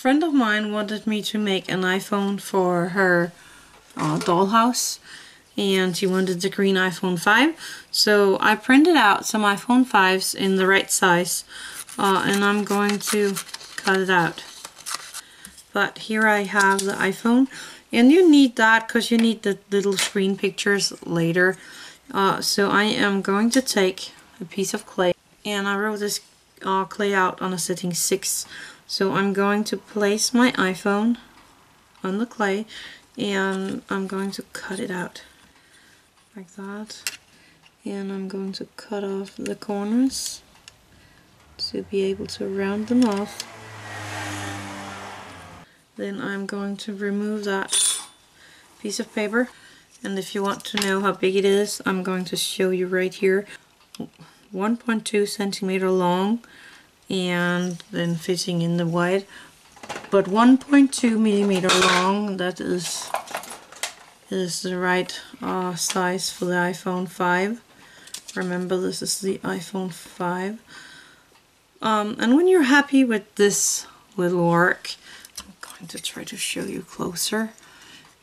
friend of mine wanted me to make an iPhone for her dollhouse, and she wanted the green iPhone 5. So I printed out some iPhone 5s in the right size, and I'm going to cut it out. But here I have the iPhone, and you need that because you need the little screen pictures later. So I am going to take a piece of clay, and I wrote this clay out on a setting 6. So I'm going to place my iPhone on the clay, and I'm going to cut it out like that, and I'm going to cut off the corners to be able to round them off. Then I'm going to remove that piece of paper, and if you want to know how big it is, I'm going to show you right here. 1.2 centimeter long, and then fitting in the wide, but 1.2 millimeter long. That is the right size for the iPhone 5. Remember, this is the iPhone 5. And when you're happy with this little work, I'm going to try to show you closer.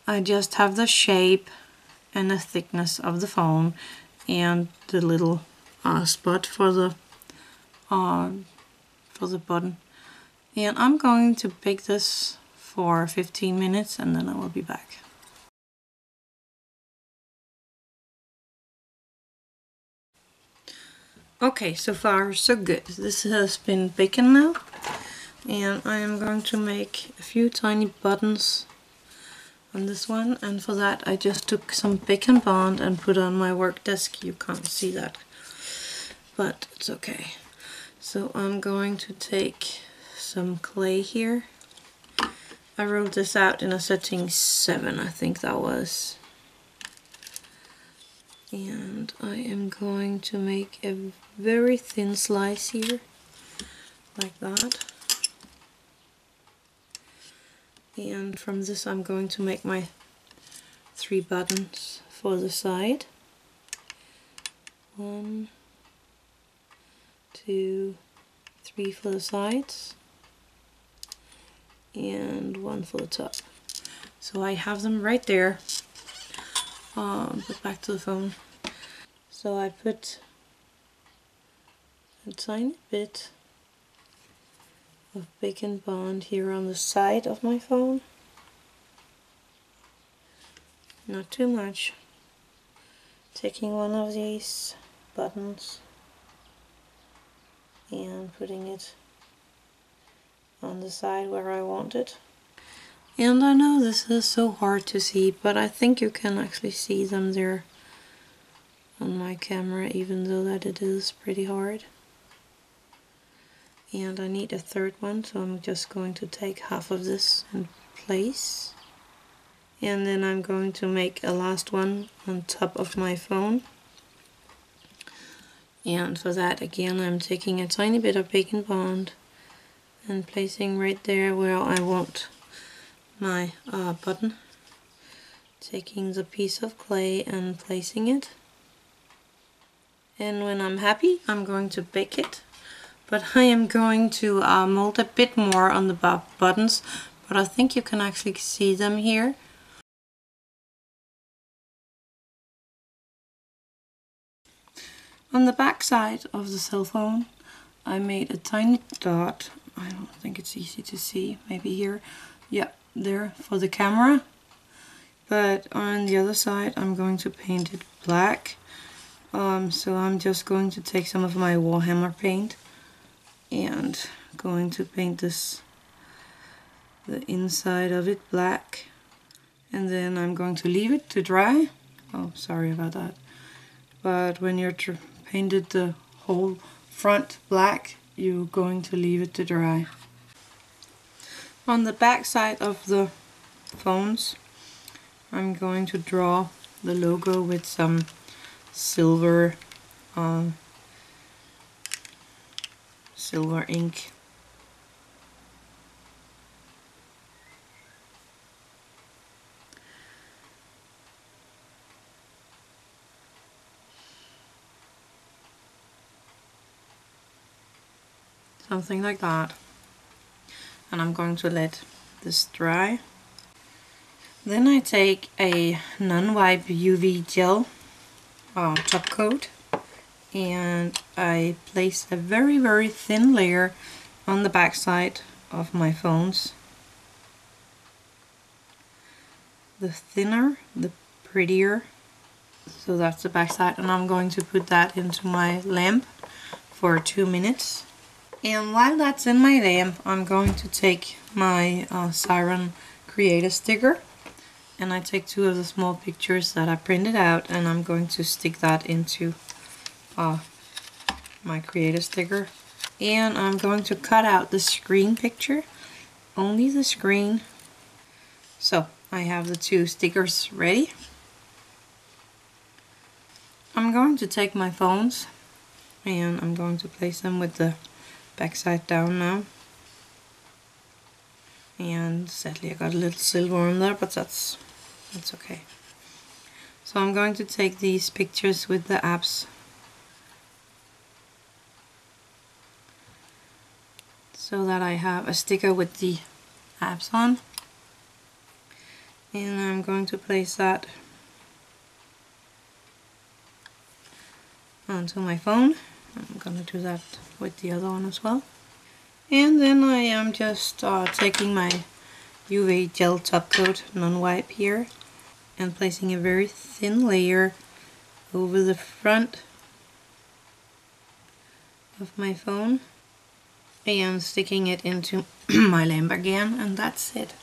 I just have the shape and the thickness of the phone and the little spot for the button. And I'm going to bake this for 15 minutes, and then I will be back. Okay, so far so good. This has been baking now, and I am going to make a few tiny buttons on this one, and for that I just took some bacon bond and put on my work desk. You can't see that, but it's okay. So I'm going to take some clay here. I wrote this out in a setting 7, I think that was. And I am going to make a very thin slice here, like that. And from this I'm going to make my 3 buttons for the side. 1, 2, 3 for the sides, and 1 for the top. So I have them right there. But back to the phone. So I put a tiny bit of bacon bond here on the side of my phone. Not too much. Taking one of these buttons and putting it on the side where I want it. And I know this is so hard to see, but I think you can actually see them there on my camera, even though that it is pretty hard. And I need a third one, so I'm just going to take half of this in place. And then I'm going to make a last one on top of my phone. And for that, again, I'm taking a tiny bit of bacon bond and placing right there where I want my button. Taking the piece of clay and placing it. And when I'm happy, I'm going to bake it. But I am going to mold a bit more on the buttons, but I think you can actually see them here. On the back side of the cell phone, I made a tiny dot. I don't think it's easy to see. Maybe here. Yeah, there for the camera. But on the other side, I'm going to paint it black. So I'm just going to take some of my Warhammer paint and going to paint this, the inside of it black. And then I'm going to leave it to dry. Oh, sorry about that. But when you're painted the whole front black, you're going to leave it to dry. On the back side of the phones, I'm going to draw the logo with some silver silver ink. Something like that. and I'm going to let this dry. Then I take a non-wipe UV gel top coat, and I place a very, very thin layer on the back side of my phones. The thinner, the prettier. So that's the back side, and I'm going to put that into my lamp for 2 minutes. And while that's in my lamp, I'm going to take my Siren Creator sticker, and I take 2 of the small pictures that I printed out, and I'm going to stick that into my Creator sticker. And I'm going to cut out the screen picture, only the screen. So I have the 2 stickers ready. I'm going to take my phones, and I'm going to place them with the backside down now. And sadly I got a little silver on there, but that's okay. So I'm going to take these pictures with the apps. So that I have a sticker with the apps on. And I'm going to place that onto my phone. I'm going to do that with the other one as well. And then I am just taking my UV gel top coat non-wipe here and placing a very thin layer over the front of my phone and sticking it into my lamp again, and that's it.